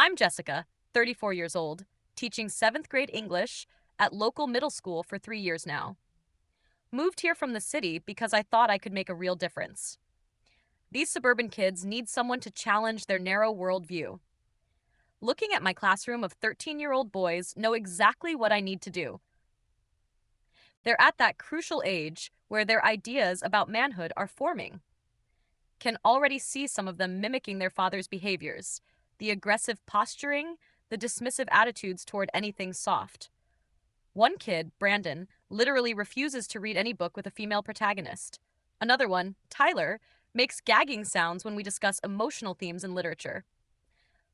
I'm Jessica, 34 years old, teaching 7th grade English at local middle school for 3 years now. Moved here from the city because I thought I could make a real difference. These suburban kids need someone to challenge their narrow worldview. Looking at my classroom of 13-year-old boys know exactly what I need to do. They're at that crucial age where their ideas about manhood are forming. Can already see some of them mimicking their father's behaviors, the aggressive posturing, the dismissive attitudes toward anything soft. One kid, Brandon, literally refuses to read any book with a female protagonist. Another one, Tyler, makes gagging sounds when we discuss emotional themes in literature.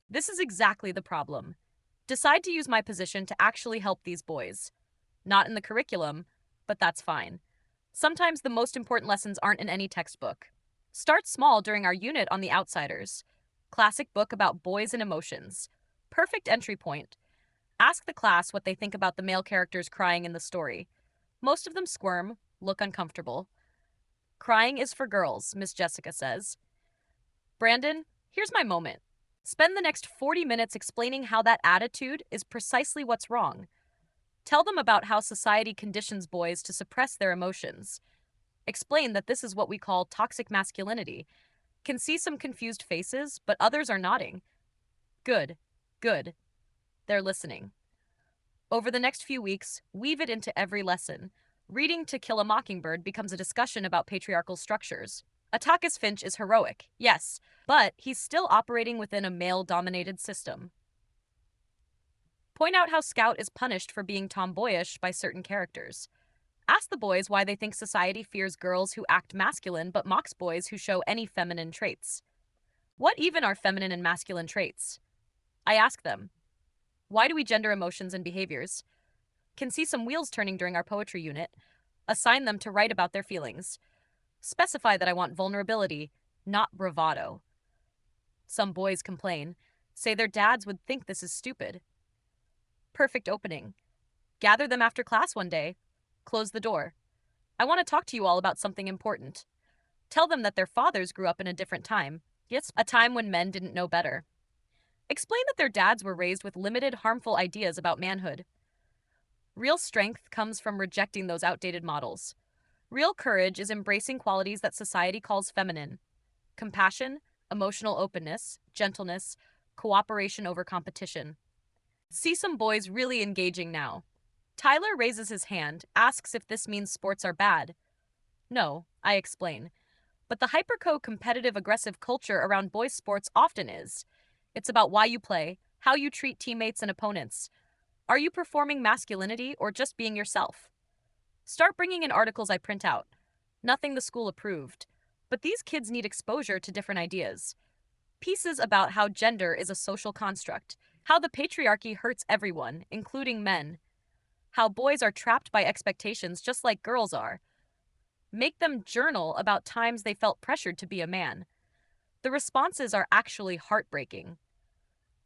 This is exactly the problem. Decide to use my position to actually help these boys. Not in the curriculum, but that's fine. Sometimes the most important lessons aren't in any textbook. Start small during our unit on The Outsiders. Classic book about boys and emotions. Perfect entry point. Ask the class what they think about the male characters crying in the story. Most of them squirm, look uncomfortable. Crying is for girls, Miss Jessica says. Brandon, here's my moment. Spend the next 40 minutes explaining how that attitude is precisely what's wrong. Tell them about how society conditions boys to suppress their emotions. Explain that this is what we call toxic masculinity. Can see some confused faces, but others are nodding. Good, good. They're listening. Over the next few weeks, weave it into every lesson. Reading To Kill a Mockingbird becomes a discussion about patriarchal structures. Atticus Finch is heroic, yes, but he's still operating within a male-dominated system. Point out how Scout is punished for being tomboyish by certain characters. Ask the boys why they think society fears girls who act masculine but mocks boys who show any feminine traits. What even are feminine and masculine traits? I ask them. Why do we gender emotions and behaviors? Can see some wheels turning during our poetry unit. Assign them to write about their feelings. Specify that I want vulnerability, not bravado. Some boys complain, say their dads would think this is stupid. Perfect opening. Gather them after class one day. Close the door. I want to talk to you all about something important. Tell them that their fathers grew up in a different time. Yes, a time when men didn't know better. Explain that their dads were raised with limited, harmful ideas about manhood. Real strength comes from rejecting those outdated models. Real courage is embracing qualities that society calls feminine. Compassion, emotional openness, gentleness, cooperation over competition. See some boys really engaging now. Tyler raises his hand, asks if this means sports are bad. No, I explain. But the hyper-competitive aggressive culture around boys' sports often is. It's about why you play, how you treat teammates and opponents. Are you performing masculinity or just being yourself? Start bringing in articles I print out. Nothing the school approved. But these kids need exposure to different ideas. Pieces about how gender is a social construct, how the patriarchy hurts everyone, including men, how boys are trapped by expectations just like girls are. Make them journal about times they felt pressured to be a man. The responses are actually heartbreaking.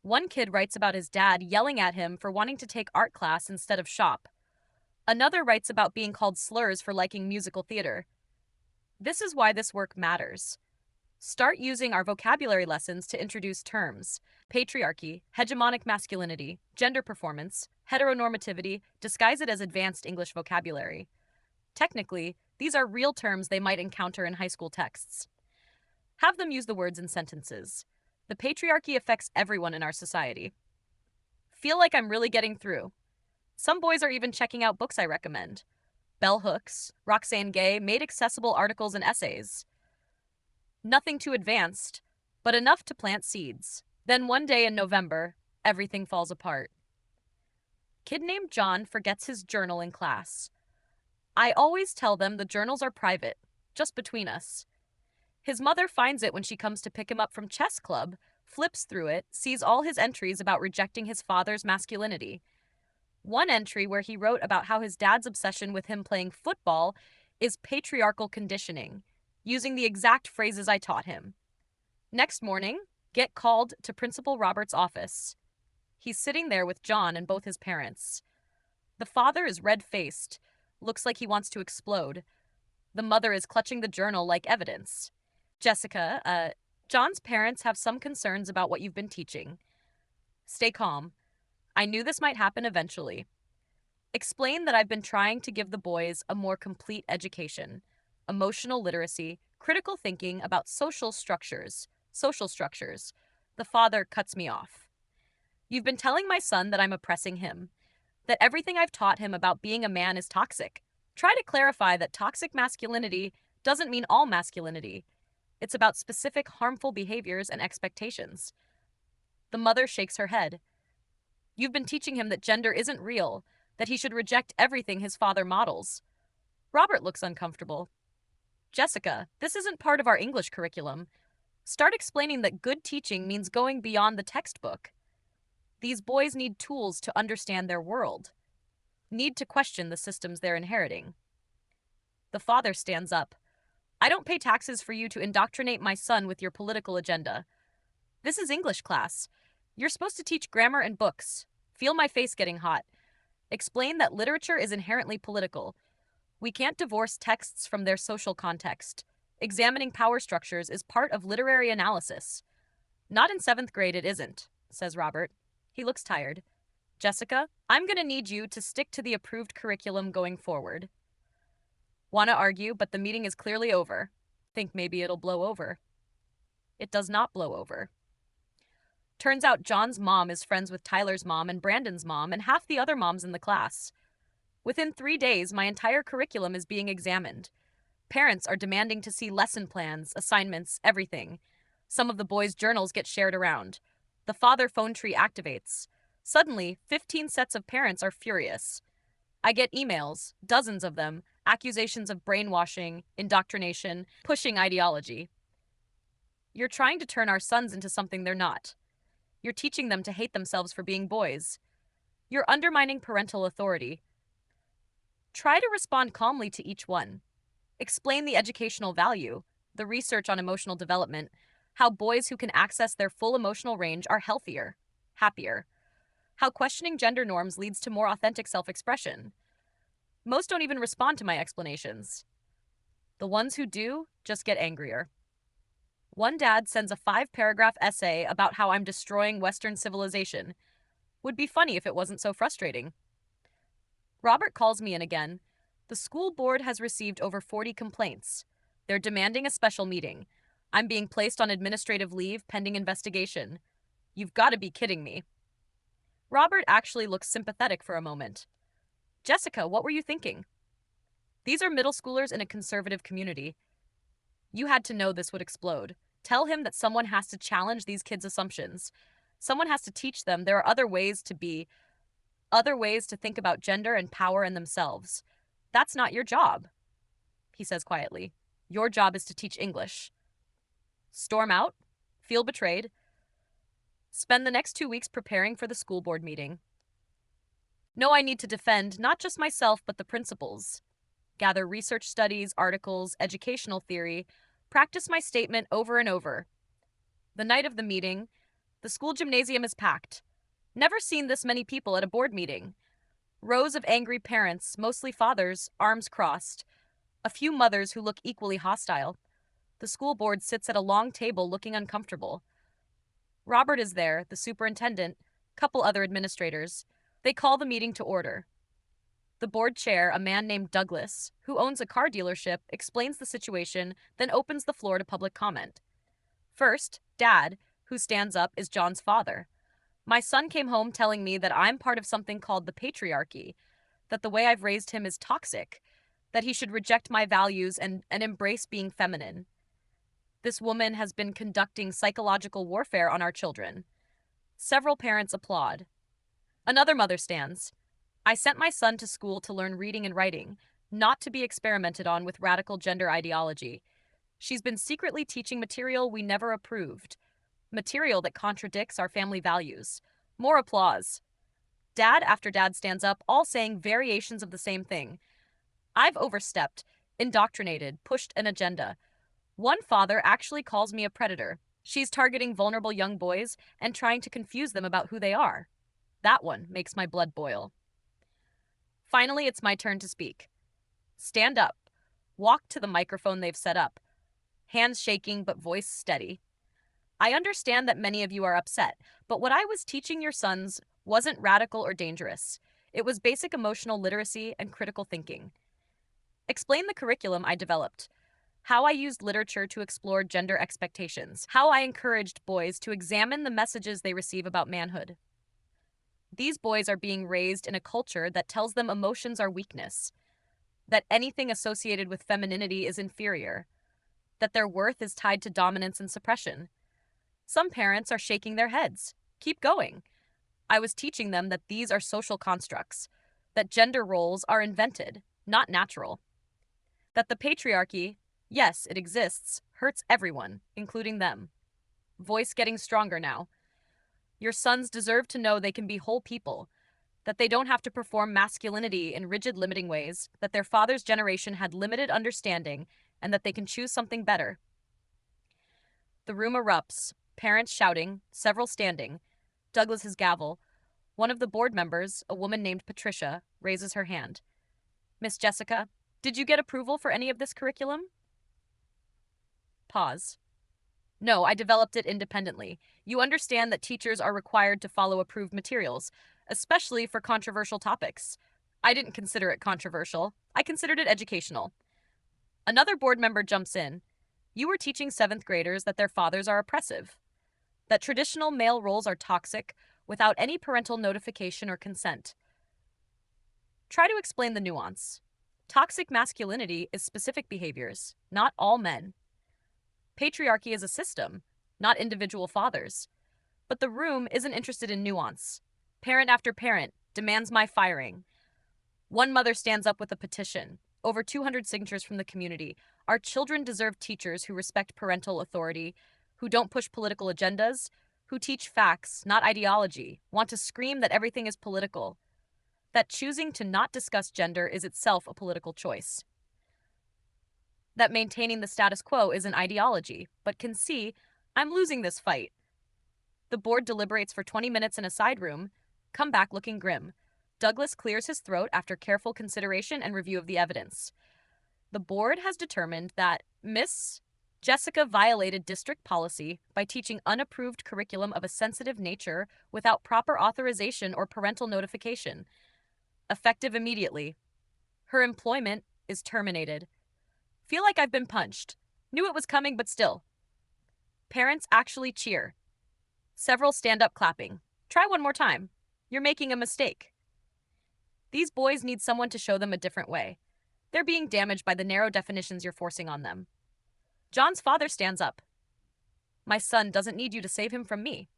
One kid writes about his dad yelling at him for wanting to take art class instead of shop. Another writes about being called slurs for liking musical theater. This is why this work matters. Start using our vocabulary lessons to introduce terms: patriarchy, hegemonic masculinity, gender performance, heteronormativity, disguise it as advanced English vocabulary. Technically, these are real terms they might encounter in high school texts. Have them use the words in sentences. The patriarchy affects everyone in our society. Feel like I'm really getting through. Some boys are even checking out books I recommend. Bell Hooks, Roxane Gay made accessible articles and essays. Nothing too advanced, but enough to plant seeds. Then one day in November, everything falls apart. Kid named John forgets his journal in class. I always tell them the journals are private, just between us. His mother finds it when she comes to pick him up from chess club, flips through it, sees all his entries about rejecting his father's masculinity. One entry where he wrote about how his dad's obsession with him playing football is patriarchal conditioning, using the exact phrases I taught him. Next morning, get called to Principal Roberts' office. He's sitting there with John and both his parents. The father is red-faced, looks like he wants to explode. The mother is clutching the journal like evidence. Jessica, John's parents have some concerns about what you've been teaching. Stay calm. I knew this might happen eventually. Explain that I've been trying to give the boys a more complete education, emotional literacy, critical thinking about social structures. Social structures. The father cuts me off. You've been telling my son that I'm oppressing him, that everything I've taught him about being a man is toxic. Try to clarify that toxic masculinity doesn't mean all masculinity. It's about specific harmful behaviors and expectations. The mother shakes her head. You've been teaching him that gender isn't real, that he should reject everything his father models. Robert looks uncomfortable. Jessica, this isn't part of our English curriculum. Start explaining that good teaching means going beyond the textbook. These boys need tools to understand their world, need to question the systems they're inheriting. The father stands up. I don't pay taxes for you to indoctrinate my son with your political agenda. This is English class. You're supposed to teach grammar and books. Feel my face getting hot. Explain that literature is inherently political. We can't divorce texts from their social context. Examining power structures is part of literary analysis. Not in seventh grade, it isn't, says Robert. He looks tired. Jessica, I'm going to need you to stick to the approved curriculum going forward. Want to argue, but the meeting is clearly over. Think maybe it'll blow over. It does not blow over. Turns out John's mom is friends with Tyler's mom and Brandon's mom and half the other moms in the class. Within 3 days, my entire curriculum is being examined. Parents are demanding to see lesson plans, assignments, everything. Some of the boys' journals get shared around. The father phone tree activates. Suddenly, 15 sets of parents are furious. I get emails, dozens of them, accusations of brainwashing, indoctrination, pushing ideology. You're trying to turn our sons into something they're not. You're teaching them to hate themselves for being boys. You're undermining parental authority. Try to respond calmly to each one. Explain the educational value, the research on emotional development, how boys who can access their full emotional range are healthier, happier, how questioning gender norms leads to more authentic self-expression. Most don't even respond to my explanations. The ones who do just get angrier. One dad sends a 5-paragraph essay about how I'm destroying Western civilization. Would be funny if it wasn't so frustrating. Robert calls me in again. The school board has received over 40 complaints. They're demanding a special meeting. I'm being placed on administrative leave pending investigation. You've got to be kidding me. Robert actually looks sympathetic for a moment. Jessica, what were you thinking? These are middle schoolers in a conservative community. You had to know this would explode. Tell him that someone has to challenge these kids' assumptions. Someone has to teach them there are other ways to be, other ways to think about gender and power and themselves. That's not your job, he says quietly. Your job is to teach English. Storm out? Feel betrayed? Spend the next 2 weeks preparing for the school board meeting. Know I need to defend not just myself, but the principals. Gather research studies, articles, educational theory, practice my statement over and over. The night of the meeting, the school gymnasium is packed. Never seen this many people at a board meeting. Rows of angry parents, mostly fathers, arms crossed. A few mothers who look equally hostile. The school board sits at a long table looking uncomfortable. Robert is there, the superintendent, couple other administrators. They call the meeting to order. The board chair, a man named Douglas, who owns a car dealership, explains the situation, then opens the floor to public comment. First, Dad, who stands up, is John's father. My son came home telling me that I'm part of something called the patriarchy, that the way I've raised him is toxic, that he should reject my values and embrace being feminine. This woman has been conducting psychological warfare on our children. Several parents applaud. Another mother stands. I sent my son to school to learn reading and writing, not to be experimented on with radical gender ideology. She's been secretly teaching material we never approved, material that contradicts our family values. More applause. Dad after dad stands up, all saying variations of the same thing. I've overstepped, indoctrinated, pushed an agenda. One father actually calls me a predator. She's targeting vulnerable young boys and trying to confuse them about who they are. That one makes my blood boil. Finally, it's my turn to speak. Stand up. Walk to the microphone they've set up. Hands shaking but voice steady. I understand that many of you are upset, but what I was teaching your sons wasn't radical or dangerous. It was basic emotional literacy and critical thinking. Explain the curriculum I developed. How I used literature to explore gender expectations. How I encouraged boys to examine the messages they receive about manhood. These boys are being raised in a culture that tells them emotions are weakness, that anything associated with femininity is inferior, that their worth is tied to dominance and suppression. Some parents are shaking their heads. Keep going. I was teaching them that these are social constructs, that gender roles are invented, not natural, that the patriarchy, yes, it exists, hurts everyone, including them. Voice getting stronger now. Your sons deserve to know they can be whole people, that they don't have to perform masculinity in rigid, limiting ways, that their father's generation had limited understanding, and that they can choose something better. The room erupts, parents shouting, several standing. Douglas's gavel. One of the board members, a woman named Patricia, raises her hand. Miss Jessica, did you get approval for any of this curriculum? Pause. No, I developed it independently. You understand that teachers are required to follow approved materials, especially for controversial topics. I didn't consider it controversial. I considered it educational. Another board member jumps in. You were teaching seventh graders that their fathers are oppressive, that traditional male roles are toxic without any parental notification or consent. Try to explain the nuance. Toxic masculinity is specific behaviors, not all men. Patriarchy is a system, not individual fathers. But the room isn't interested in nuance. Parent after parent demands my firing. One mother stands up with a petition. Over 200 signatures from the community. Our children deserve teachers who respect parental authority, who don't push political agendas, who teach facts, not ideology, want to scream that everything is political, that choosing to not discuss gender is itself a political choice, that maintaining the status quo is an ideology, but can see, I'm losing this fight. The board deliberates for 20 minutes in a side room, come back looking grim. Douglas clears his throat after careful consideration and review of the evidence. The board has determined that Miss Jessica violated district policy by teaching unapproved curriculum of a sensitive nature without proper authorization or parental notification. Effective immediately. Her employment is terminated. Feel like I've been punched. Knew it was coming, but still. Parents actually cheer. Several stand up clapping. Try one more time. You're making a mistake. These boys need someone to show them a different way. They're being damaged by the narrow definitions you're forcing on them. John's father stands up. My son doesn't need you to save him from me.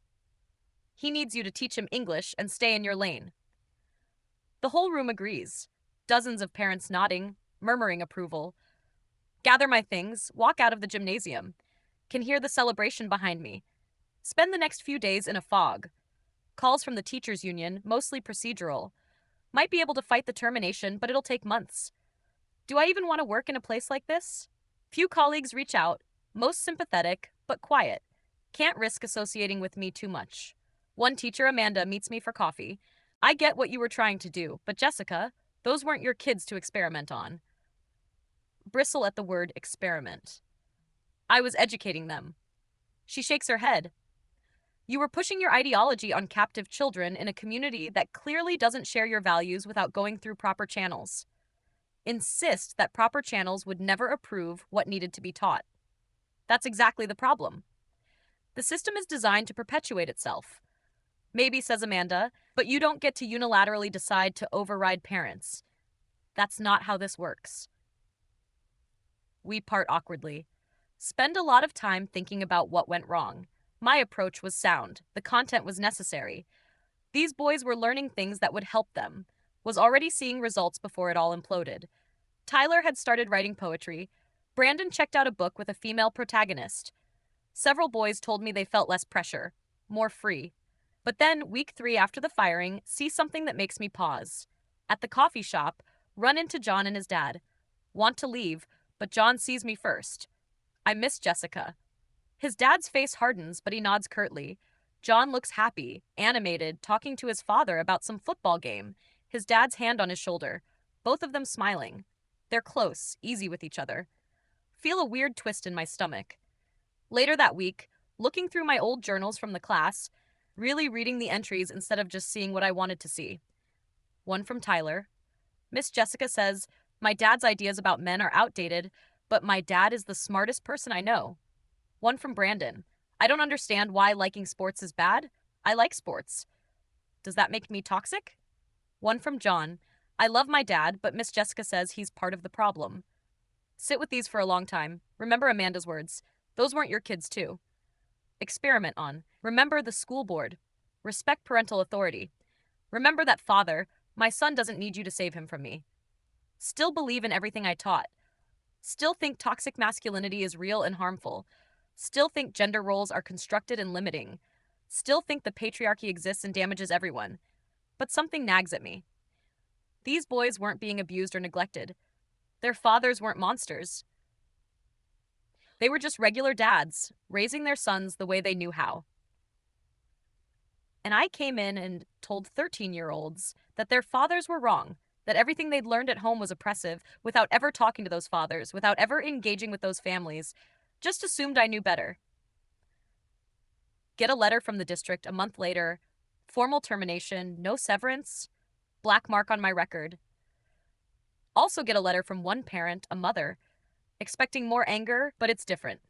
He needs you to teach him English and stay in your lane. The whole room agrees. Dozens of parents nodding, murmuring approval. Gather my things, walk out of the gymnasium. Can hear the celebration behind me. Spend the next few days in a fog. Calls from the teachers' union, mostly procedural. Might be able to fight the termination, but it'll take months. Do I even want to work in a place like this? Few colleagues reach out, most sympathetic, but quiet. Can't risk associating with me too much. One teacher, Amanda, meets me for coffee. I get what you were trying to do, but Jessica, those weren't your kids to experiment on. Bristle at the word experiment. I was educating them. She shakes her head. You were pushing your ideology on captive children in a community that clearly doesn't share your values without going through proper channels. Insist that proper channels would never approve what needed to be taught. That's exactly the problem. The system is designed to perpetuate itself. Maybe, says Amanda, but you don't get to unilaterally decide to override parents. That's not how this works. We part awkwardly. Spend a lot of time thinking about what went wrong. My approach was sound. The content was necessary. These boys were learning things that would help them. Was already seeing results before it all imploded. Tyler had started writing poetry. Brandon checked out a book with a female protagonist. Several boys told me they felt less pressure, more free. But then, week 3 after the firing, see something that makes me pause. At the coffee shop, run into John and his dad. Want to leave, but John sees me first. I miss Jessica. His dad's face hardens, but he nods curtly. John looks happy, animated, talking to his father about some football game, his dad's hand on his shoulder, both of them smiling. They're close, easy with each other. Feel a weird twist in my stomach. Later that week, looking through my old journals from the class, really reading the entries instead of just seeing what I wanted to see. One from Tyler. Miss Jessica says, "My dad's ideas about men are outdated, but my dad is the smartest person I know." One from Brandon. "I don't understand why liking sports is bad. I like sports. Does that make me toxic?" One from John. "I love my dad, but Miss Jessica says he's part of the problem." Sit with these for a long time. Remember Amanda's words. Those weren't your kids, too. Experiment on. Remember the school board. Respect parental authority. Remember that father, my son doesn't need you to save him from me. Still believe in everything I taught. Still think toxic masculinity is real and harmful. Still think gender roles are constructed and limiting. Still think the patriarchy exists and damages everyone. But something nags at me. These boys weren't being abused or neglected. Their fathers weren't monsters. They were just regular dads, raising their sons the way they knew how. And I came in and told 13-year-olds that their fathers were wrong, that everything they'd learned at home was oppressive, without ever talking to those fathers, without ever engaging with those families, just assumed I knew better. Get a letter from the district a month later, formal termination, no severance, black mark on my record. Also get a letter from one parent, a mother, expecting more anger, but it's different.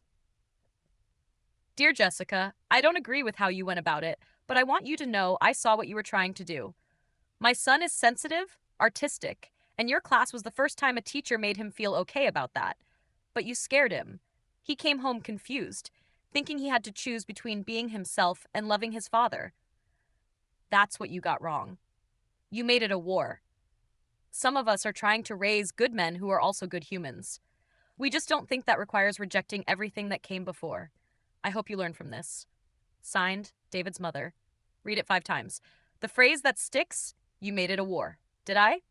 "Dear Jessica, I don't agree with how you went about it, but I want you to know I saw what you were trying to do. My son is sensitive, artistic, and your class was the first time a teacher made him feel okay about that. But you scared him. He came home confused, thinking he had to choose between being himself and loving his father. That's what you got wrong. You made it a war. Some of us are trying to raise good men who are also good humans. We just don't think that requires rejecting everything that came before. I hope you learn from this." Signed, David's mother. Read it 5 times. The phrase that sticks, "You made it a war." Did I?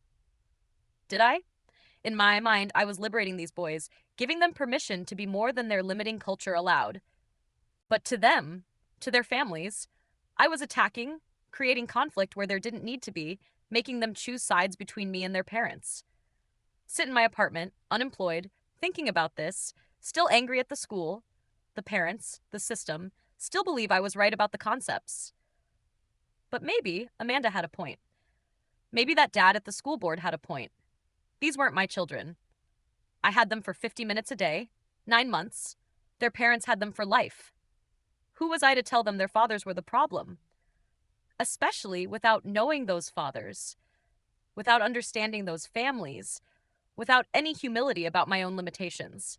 Did I? In my mind, I was liberating these boys, giving them permission to be more than their limiting culture allowed. But to them, to their families, I was attacking, creating conflict where there didn't need to be, making them choose sides between me and their parents. Sit in my apartment, unemployed, thinking about this, still angry at the school, the parents, the system, still believe I was right about the concepts. But maybe Amanda had a point. Maybe that dad at the school board had a point. These weren't my children. I had them for 50 minutes a day, 9 months. Their parents had them for life. Who was I to tell them their fathers were the problem? Especially without knowing those fathers, without understanding those families, without any humility about my own limitations.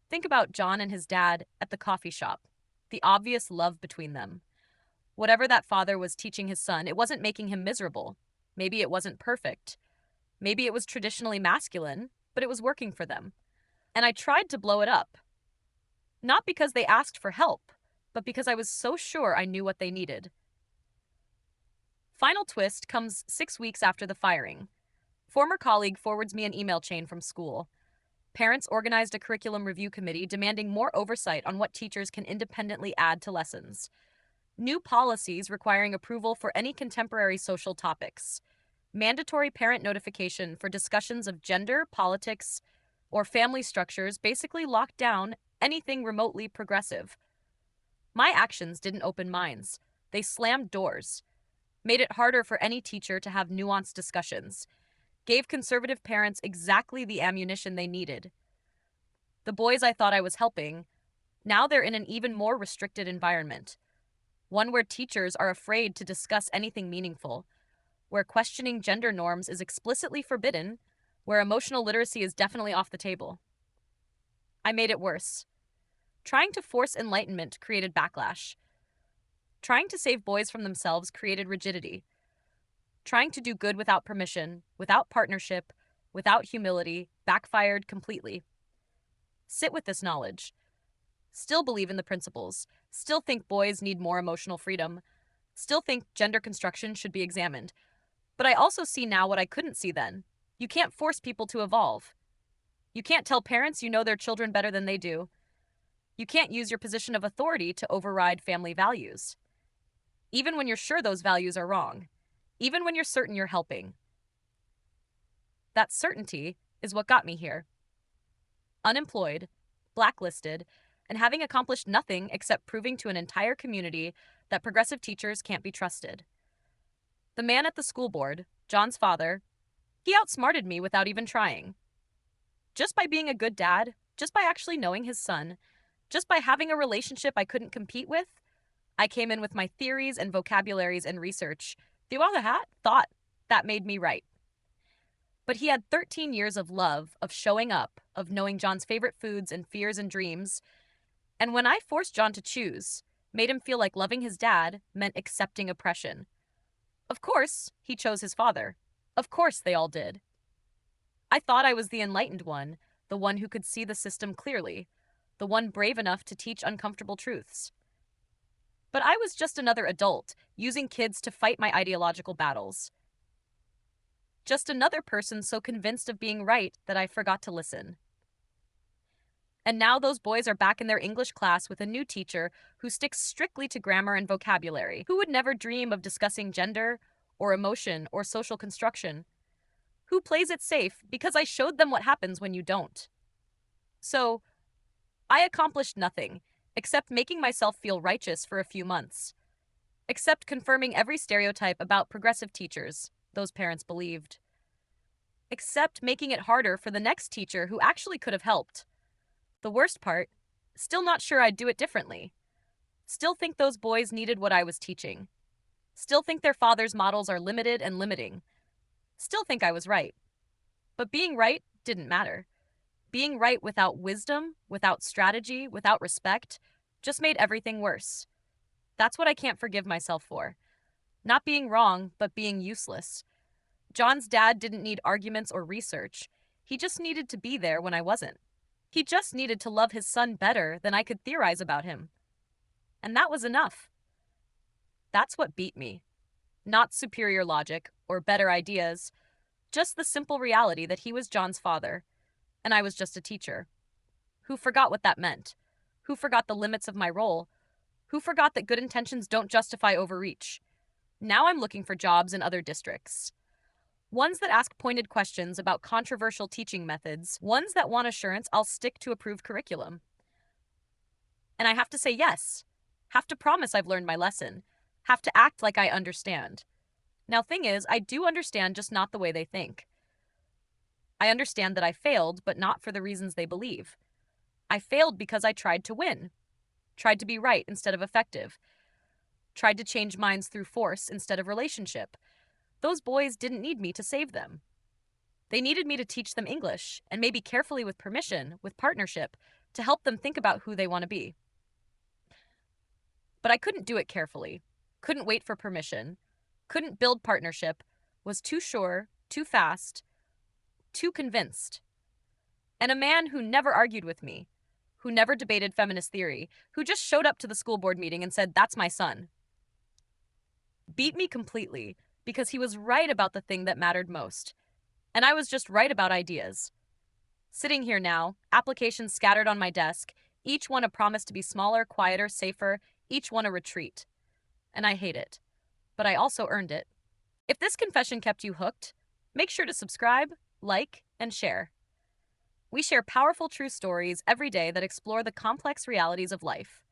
Think about John and his dad at the coffee shop, the obvious love between them. Whatever that father was teaching his son, it wasn't making him miserable. Maybe it wasn't perfect. Maybe it was traditionally masculine, but it was working for them. And I tried to blow it up. Not because they asked for help, but because I was so sure I knew what they needed. Final twist comes 6 weeks after the firing. Former colleague forwards me an email chain from school. Parents organized a curriculum review committee demanding more oversight on what teachers can independently add to lessons. New policies requiring approval for any contemporary social topics. Mandatory parent notification for discussions of gender, politics, or family structures basically locked down anything remotely progressive. My actions didn't open minds. They slammed doors, made it harder for any teacher to have nuanced discussions, gave conservative parents exactly the ammunition they needed. The boys I thought I was helping, now they're in an even more restricted environment. One where teachers are afraid to discuss anything meaningful, where questioning gender norms is explicitly forbidden, where emotional literacy is definitely off the table. I made it worse. Trying to force enlightenment created backlash. Trying to save boys from themselves created rigidity. Trying to do good without permission, without partnership, without humility, backfired completely. Sit with this knowledge. Still believe in the principles. Still think boys need more emotional freedom. Still think gender construction should be examined. But I also see now what I couldn't see then. You can't force people to evolve. You can't tell parents you know their children better than they do. You can't use your position of authority to override family values. Even when you're sure those values are wrong. Even when you're certain you're helping. That certainty is what got me here. Unemployed, blacklisted, and having accomplished nothing except proving to an entire community that progressive teachers can't be trusted. The man at the school board, John's father, he outsmarted me without even trying. Just by being a good dad, just by actually knowing his son, just by having a relationship I couldn't compete with, I came in with my theories and vocabularies and research. Threw all the hat, thought that made me right. But he had 13 years of love, of showing up, of knowing John's favorite foods and fears and dreams. And when I forced John to choose, made him feel like loving his dad meant accepting oppression. Of course, he chose his father. Of course, they all did. I thought I was the enlightened one, the one who could see the system clearly, the one brave enough to teach uncomfortable truths. But I was just another adult, using kids to fight my ideological battles. Just another person so convinced of being right that I forgot to listen. And now those boys are back in their English class with a new teacher who sticks strictly to grammar and vocabulary, who would never dream of discussing gender or emotion or social construction, who plays it safe because I showed them what happens when you don't. So, I accomplished nothing, except making myself feel righteous for a few months, except confirming every stereotype about progressive teachers those parents believed, except making it harder for the next teacher who actually could have helped. The worst part, still not sure I'd do it differently. Still think those boys needed what I was teaching. Still think their father's models are limited and limiting. Still think I was right. But being right didn't matter. Being right without wisdom, without strategy, without respect, just made everything worse. That's what I can't forgive myself for. Not being wrong, but being useless. John's dad didn't need arguments or research. He just needed to be there when I wasn't. He just needed to love his son better than I could theorize about him. And that was enough. That's what beat me. Not superior logic or better ideas, just the simple reality that he was John's father, and I was just a teacher. Who forgot what that meant? Who forgot the limits of my role? Who forgot that good intentions don't justify overreach? Now I'm looking for jobs in other districts. Ones that ask pointed questions about controversial teaching methods, ones that want assurance I'll stick to approved curriculum. And I have to say yes. Have to promise I've learned my lesson. Have to act like I understand. Now, thing is, I do understand, just not the way they think. I understand that I failed, but not for the reasons they believe. I failed because I tried to win. Tried to be right instead of effective. Tried to change minds through force instead of relationship. Those boys didn't need me to save them. They needed me to teach them English, and maybe carefully with permission, with partnership, to help them think about who they want to be. But I couldn't do it carefully. Couldn't wait for permission. Couldn't build partnership. Was too sure, too fast, too convinced. And a man who never argued with me, who never debated feminist theory, who just showed up to the school board meeting and said, "That's my son," beat me completely because he was right about the thing that mattered most. And I was just right about ideas. Sitting here now, applications scattered on my desk, each one a promise to be smaller, quieter, safer, each one a retreat. And I hate it. But I also earned it. If this confession kept you hooked, make sure to subscribe, like, and share. We share powerful true stories every day that explore the complex realities of life.